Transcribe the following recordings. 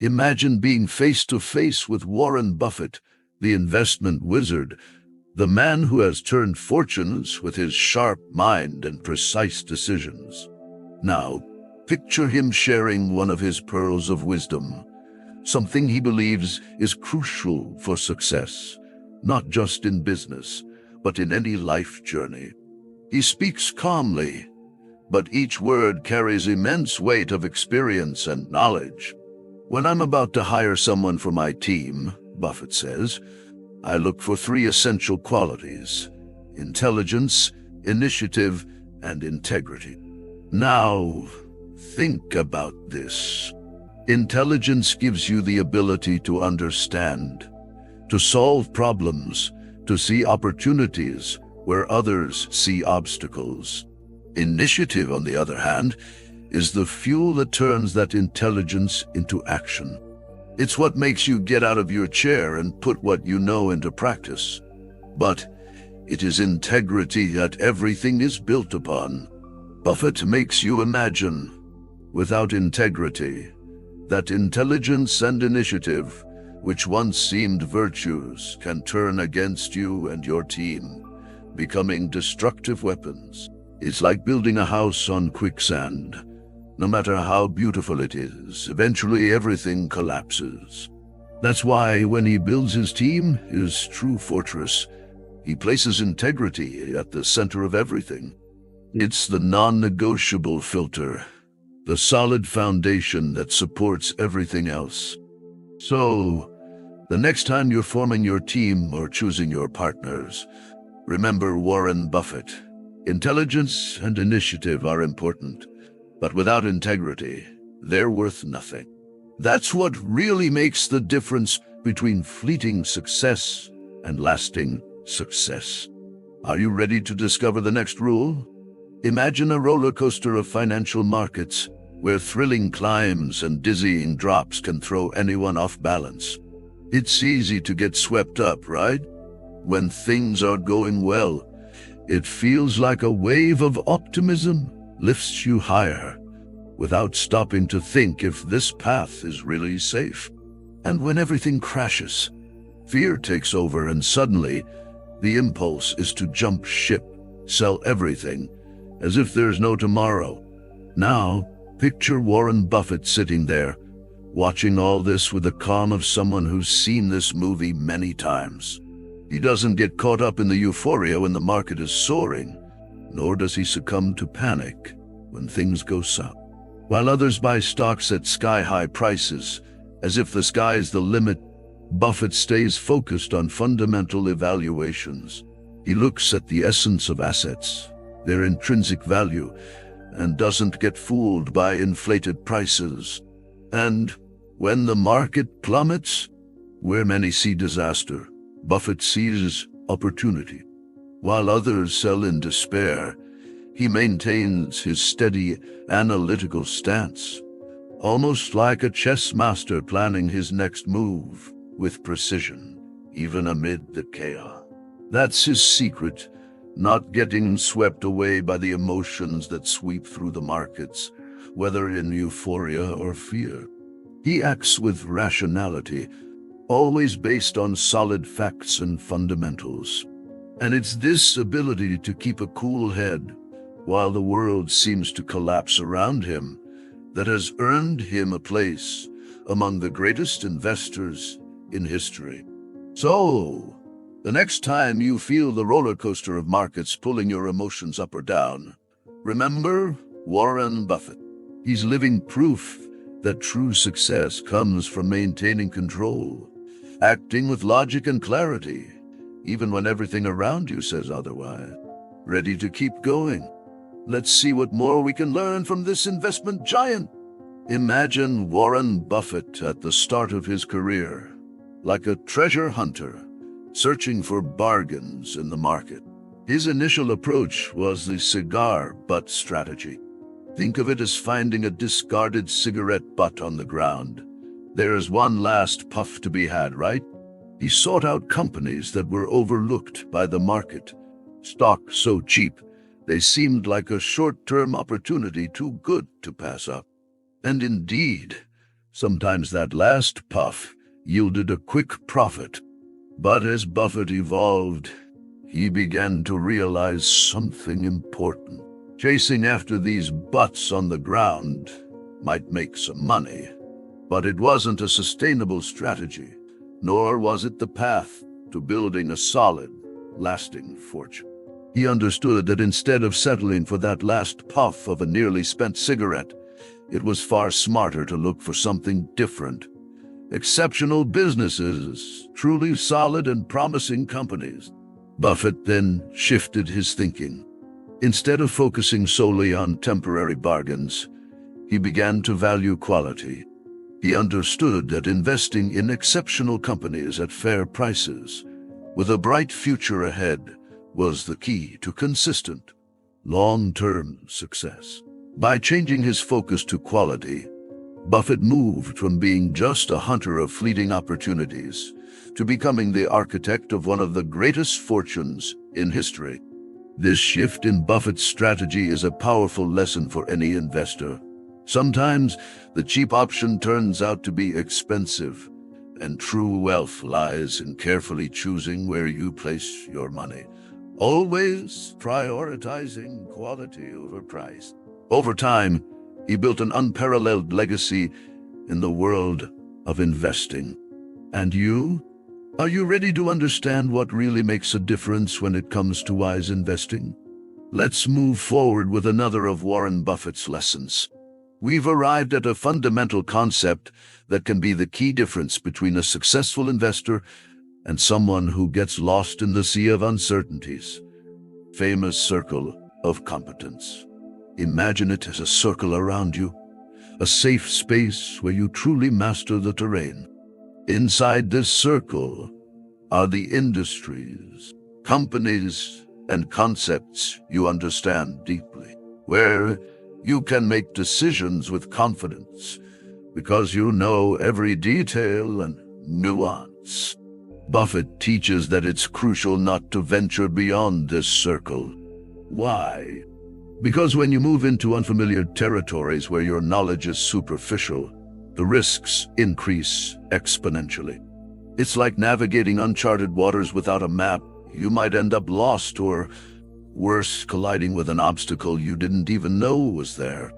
Imagine being face to face with Warren Buffett, the investment wizard, the man who has turned fortunes with his sharp mind and precise decisions. Now, picture him sharing one of his pearls of wisdom, something he believes is crucial for success, not just in business, but in any life journey. He speaks calmly, but each word carries immense weight of experience and knowledge. When I'm about to hire someone for my team, Buffett says, I look for three essential qualities: intelligence, initiative, and integrity. Now, think about this. Intelligence gives you the ability to understand, to solve problems, to see opportunities where others see obstacles. Initiative, on the other hand, is the fuel that turns that intelligence into action. It's what makes you get out of your chair and put what you know into practice. But it is integrity that everything is built upon. Buffett makes you imagine, without integrity, that intelligence and initiative, which once seemed virtues, can turn against you and your team, becoming destructive weapons. It's like building a house on quicksand. No matter how beautiful it is, eventually everything collapses. That's why when he builds his team, his true fortress, he places integrity at the center of everything. It's the non-negotiable filter, the solid foundation that supports everything else. So, the next time you're forming your team or choosing your partners, remember Warren Buffett. Intelligence and initiative are important, but without integrity, they're worth nothing. That's what really makes the difference between fleeting success and lasting success. Are you ready to discover the next rule? Imagine a roller coaster of financial markets where thrilling climbs and dizzying drops can throw anyone off balance. It's easy to get swept up, right? When things are going well, it feels like a wave of optimism lifts you higher, without stopping to think if this path is really safe. And when everything crashes, fear takes over, and suddenly the impulse is to jump ship, sell everything, as if there's no tomorrow. Now, picture Warren Buffett sitting there, watching all this with the calm of someone who's seen this movie many times. He doesn't get caught up in the euphoria when the market is soaring, nor does he succumb to panic when things go south. While others buy stocks at sky-high prices, as if the sky is the limit, Buffett stays focused on fundamental evaluations. He looks at the essence of assets, their intrinsic value, and doesn't get fooled by inflated prices. And when the market plummets, where many see disaster, Buffett sees opportunity. While others sell in despair, he maintains his steady, analytical stance, almost like a chess master planning his next move with precision, even amid the chaos. That's his secret, not getting swept away by the emotions that sweep through the markets, whether in euphoria or fear. He acts with rationality, always based on solid facts and fundamentals. And it's this ability to keep a cool head while the world seems to collapse around him that has earned him a place among the greatest investors in history. So, the next time you feel the roller coaster of markets pulling your emotions up or down, remember Warren Buffett. He's living proof that true success comes from maintaining control, acting with logic and clarity, even when everything around you says otherwise. Ready to keep going? Let's see what more we can learn from this investment giant. Imagine Warren Buffett at the start of his career, like a treasure hunter, searching for bargains in the market. His initial approach was the cigar butt strategy. Think of it as finding a discarded cigarette butt on the ground. There's one last puff to be had, right? He sought out companies that were overlooked by the market, stocks so cheap they seemed like a short-term opportunity too good to pass up. And indeed, Sometimes that last puff yielded a quick profit. But as Buffett evolved, he began to realize something important. Chasing after these butts on the ground might make some money, but it wasn't a sustainable strategy, nor was it the path to building a solid, lasting fortune. He understood that instead of settling for that last puff of a nearly spent cigarette, it was far smarter to look for something different. Exceptional businesses, truly solid and promising companies. Buffett then shifted his thinking. Instead of focusing solely on temporary bargains, he began to value quality. He understood that investing in exceptional companies at fair prices, with a bright future ahead, was the key to consistent, long-term success. By changing his focus to quality, Buffett moved from being just a hunter of fleeting opportunities to becoming the architect of one of the greatest fortunes in history. This shift in Buffett's strategy is a powerful lesson for any investor. Sometimes the cheap option turns out to be expensive, and true wealth lies in carefully choosing where you place your money, always prioritizing quality over price. Over time, he built an unparalleled legacy in the world of investing. And you? Are you ready to understand what really makes a difference when it comes to wise investing? Let's move forward with another of Warren Buffett's lessons. We've arrived at a fundamental concept that can be the key difference between a successful investor and someone who gets lost in the sea of uncertainties. Famous circle of competence. Imagine it as a circle around you, a safe space where you truly master the terrain. Inside this circle are the industries, companies, and concepts you understand deeply, where you can make decisions with confidence because you know every detail and nuance. Buffett teaches that it's crucial not to venture beyond this circle. Why? Because when you move into unfamiliar territories where your knowledge is superficial, the risks increase exponentially. It's like navigating uncharted waters without a map. You might end up lost or, worse, colliding with an obstacle you didn't even know was there.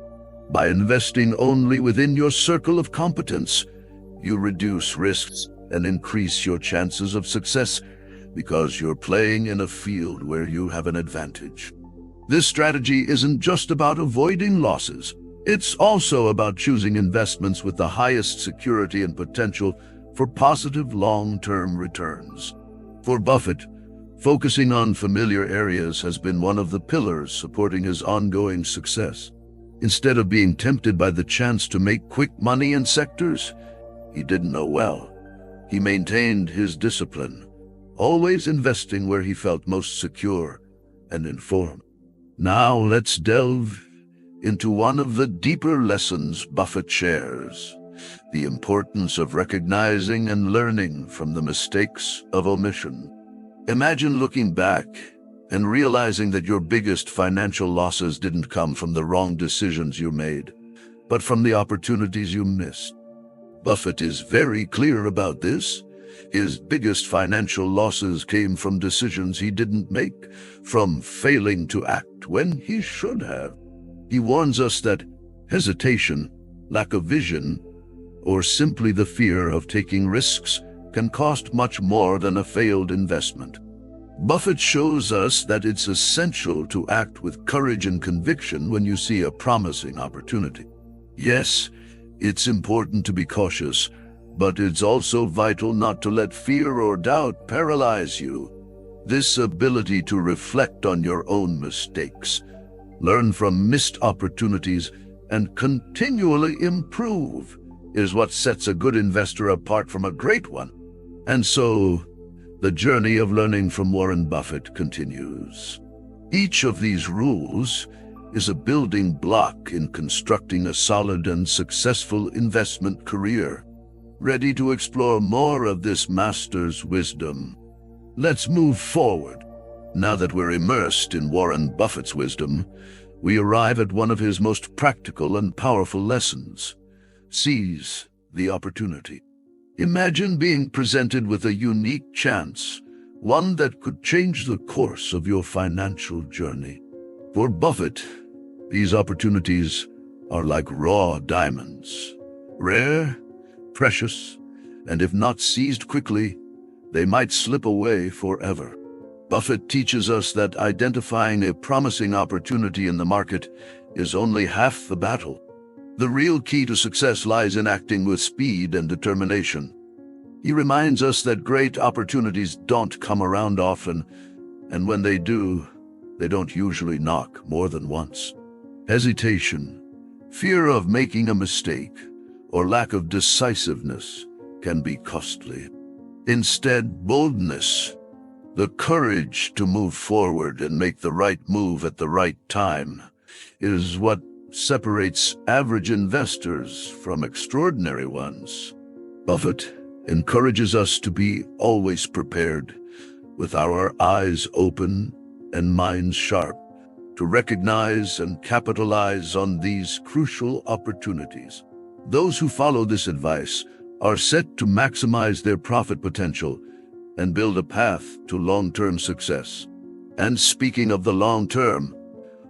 By investing only within your circle of competence, you reduce risks and increase your chances of success because you're playing in a field where you have an advantage. This strategy isn't just about avoiding losses. It's also about choosing investments with the highest security and potential for positive long-term returns. For Buffett, focusing on familiar areas has been one of the pillars supporting his ongoing success. Instead of being tempted by the chance to make quick money in sectors he didn't know well, he maintained his discipline, always investing where he felt most secure and informed. Now let's delve into one of the deeper lessons Buffett shares: the importance of recognizing and learning from the mistakes of omission. Imagine looking back and realizing that your biggest financial losses didn't come from the wrong decisions you made, but from the opportunities you missed. Buffett is very clear about this. His biggest financial losses came from decisions he didn't make, from failing to act when he should have. He warns us that hesitation, lack of vision, or simply the fear of taking risks can cost much more than a failed investment. Buffett shows us that it's essential to act with courage and conviction when you see a promising opportunity. Yes, it's important to be cautious, but it's also vital not to let fear or doubt paralyze you. This ability to reflect on your own mistakes, learn from missed opportunities, and continually improve is what sets a good investor apart from a great one. And so, the journey of learning from Warren Buffett continues. Each of these rules is a building block in constructing a solid and successful investment career. Ready to explore more of this master's wisdom? Let's move forward. Now that we're immersed in Warren Buffett's wisdom, we arrive at one of his most practical and powerful lessons: seize the opportunity. Imagine being presented with a unique chance, one that could change the course of your financial journey. For Buffett, these opportunities are like raw diamonds, rare, precious, and if not seized quickly, they might slip away forever. Buffett teaches us that identifying a promising opportunity in the market is only half the battle. The real key to success lies in acting with speed and determination. He reminds us that great opportunities don't come around often, and when they do, they don't usually knock more than once. Hesitation, fear of making a mistake, or lack of decisiveness can be costly. Instead, boldness, the courage to move forward and make the right move at the right time, is what separates average investors from extraordinary ones. Buffett encourages us to be always prepared, with our eyes open and minds sharp, to recognize and capitalize on these crucial opportunities. Those who follow this advice are set to maximize their profit potential and build a path to long-term success. And speaking of the long term,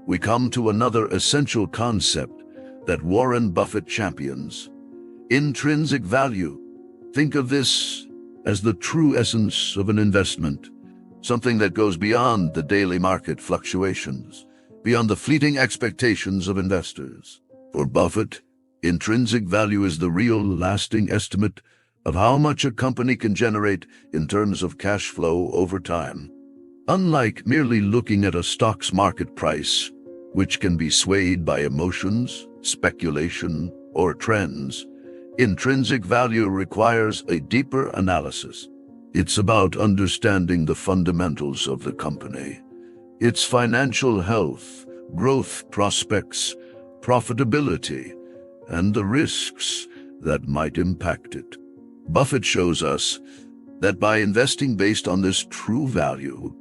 we come to another essential concept that Warren Buffett champions: intrinsic value. Think of this as the true essence of an investment, something that goes beyond the daily market fluctuations, beyond the fleeting expectations of investors. For Buffett, intrinsic value is the real, lasting estimate of how much a company can generate in terms of cash flow over time. Unlike merely looking at a stock's market price, which can be swayed by emotions, speculation, or trends, intrinsic value requires a deeper analysis. It's about understanding the fundamentals of the company, its financial health, growth prospects, profitability, and the risks that might impact it. Buffett shows us that by investing based on this true value,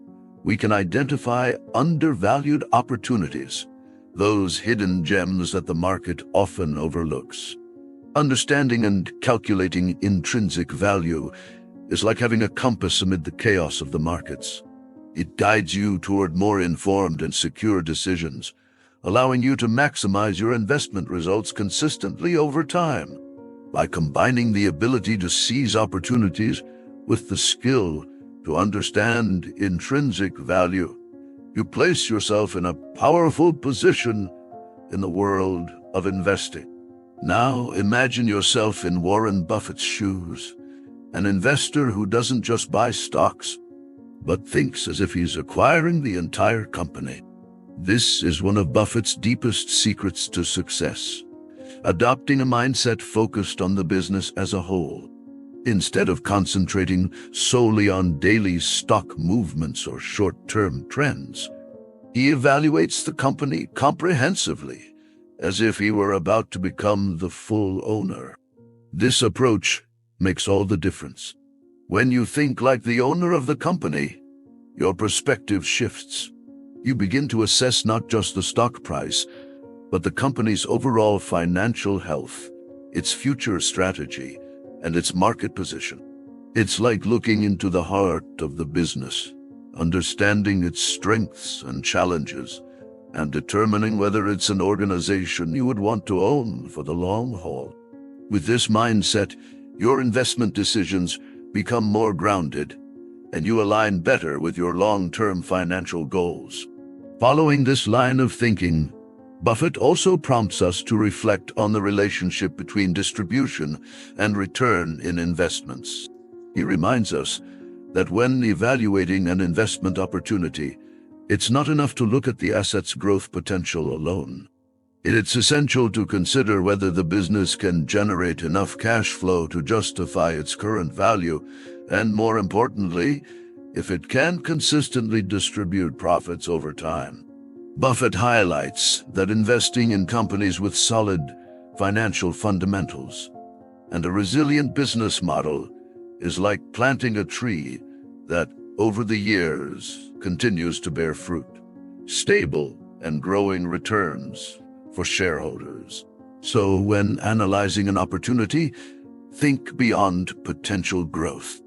we can identify undervalued opportunities, those hidden gems that the market often overlooks. Understanding and calculating intrinsic value is like having a compass amid the chaos of the markets. It guides you toward more informed and secure decisions, allowing you to maximize your investment results consistently over time. By combining the ability to seize opportunities with the skill to understand intrinsic value, you place yourself in a powerful position in the world of investing. Now imagine yourself in Warren Buffett's shoes, an investor who doesn't just buy stocks, but thinks as if he's acquiring the entire company. This is one of Buffett's deepest secrets to success: adopting a mindset focused on the business as a whole. Instead of concentrating solely on daily stock movements or short-term trends, he evaluates the company comprehensively, as if he were about to become the full owner. This approach makes all the difference. When you think like the owner of the company, your perspective shifts. You begin to assess not just the stock price, but the company's overall financial health, its future strategy, and its market position. It's like looking into the heart of the business, understanding its strengths and challenges, and determining whether it's an organization you would want to own for the long haul. With this mindset, your investment decisions become more grounded, and you align better with your long-term financial goals. Following this line of thinking, Buffett also prompts us to reflect on the relationship between distribution and return in investments. He reminds us that when evaluating an investment opportunity, it's not enough to look at the asset's growth potential alone. It's essential to consider whether the business can generate enough cash flow to justify its current value, and more importantly, if it can consistently distribute profits over time. Buffett highlights that investing in companies with solid financial fundamentals and a resilient business model is like planting a tree that, over the years, continues to bear fruit, stable and growing returns for shareholders. So when analyzing an opportunity, Think beyond potential growth.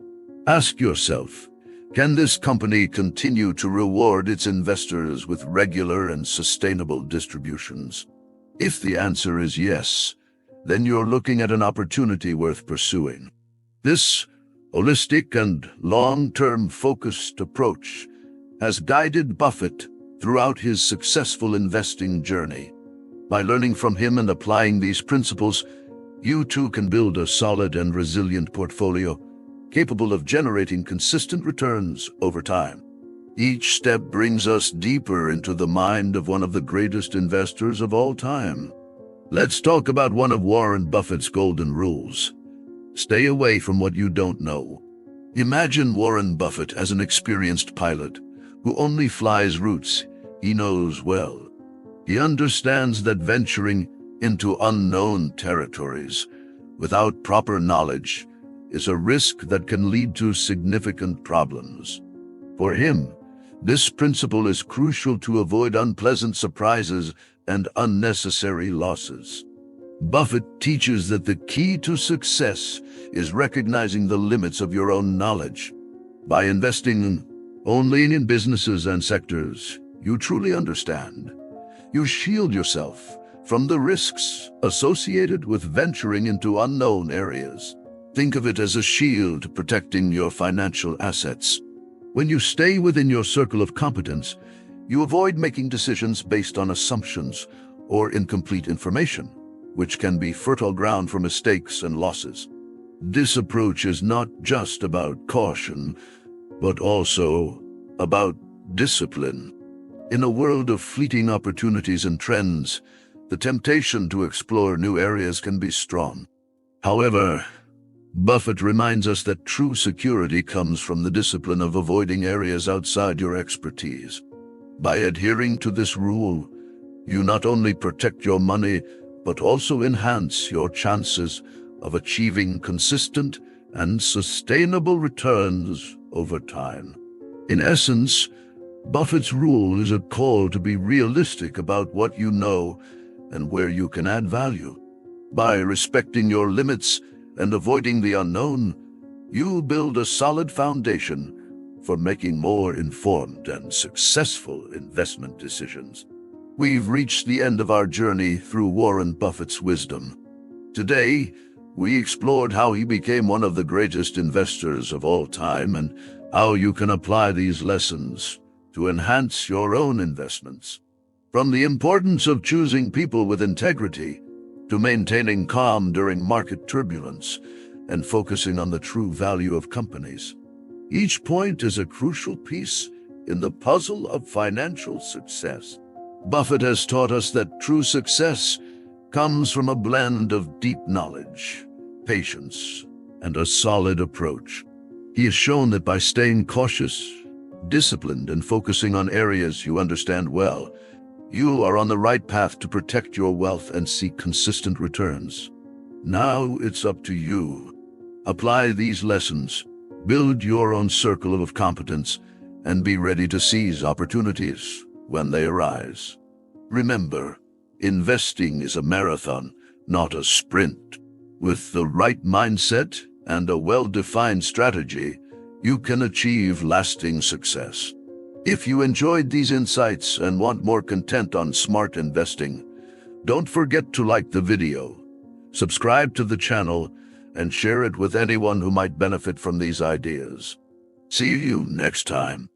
Ask yourself, can this company continue to reward its investors with regular and sustainable distributions? If the answer is yes, then you're looking at an opportunity worth pursuing. This holistic and long-term focused approach has guided Buffett throughout his successful investing journey. By learning from him and applying these principles, you too can build a solid and resilient portfolio capable of generating consistent returns over time. Each step brings us deeper into the mind of one of the greatest investors of all time. Let's talk about one of Warren Buffett's golden rules. Stay away from what you don't know. Imagine Warren Buffett as an experienced pilot who only flies routes he knows well. He understands that venturing into unknown territories without proper knowledge is a risk that can lead to significant problems. For him, this principle is crucial to avoid unpleasant surprises and unnecessary losses. Buffett teaches that the key to success is recognizing the limits of your own knowledge. By investing only in businesses and sectors you truly understand, you shield yourself from the risks associated with venturing into unknown areas. Think of it as a shield protecting your financial assets. When you stay within your circle of competence, you avoid making decisions based on assumptions or incomplete information, which can be fertile ground for mistakes and losses. This approach is not just about caution, but also about discipline. In a world of fleeting opportunities and trends, the temptation to explore new areas can be strong. However, Buffett reminds us that true security comes from the discipline of avoiding areas outside your expertise. By adhering to this rule, you not only protect your money, but also enhance your chances of achieving consistent and sustainable returns over time. In essence, Buffett's rule is a call to be realistic about what you know and where you can add value. By respecting your limits and avoiding the unknown, you build a solid foundation for making more informed and successful investment decisions. We've reached the end of our journey through Warren Buffett's wisdom. Today, we explored how he became one of the greatest investors of all time and how you can apply these lessons to enhance your own investments. From the importance of choosing people with integrity to maintaining calm during market turbulence and focusing on the true value of companies, each point is a crucial piece in the puzzle of financial success. Buffett has taught us that true success comes from a blend of deep knowledge, patience, and a solid approach. He has shown that by staying cautious, disciplined, and focusing on areas you understand well, you are on the right path to protect your wealth and seek consistent returns. Now it's up to you. Apply these lessons, build your own circle of competence, and be ready to seize opportunities when they arise. Remember, investing is a marathon, not a sprint. With the right mindset and a well-defined strategy, you can achieve lasting success. If you enjoyed these insights and want more content on smart investing, don't forget to like the video, subscribe to the channel, and share it with anyone who might benefit from these ideas. See you next time.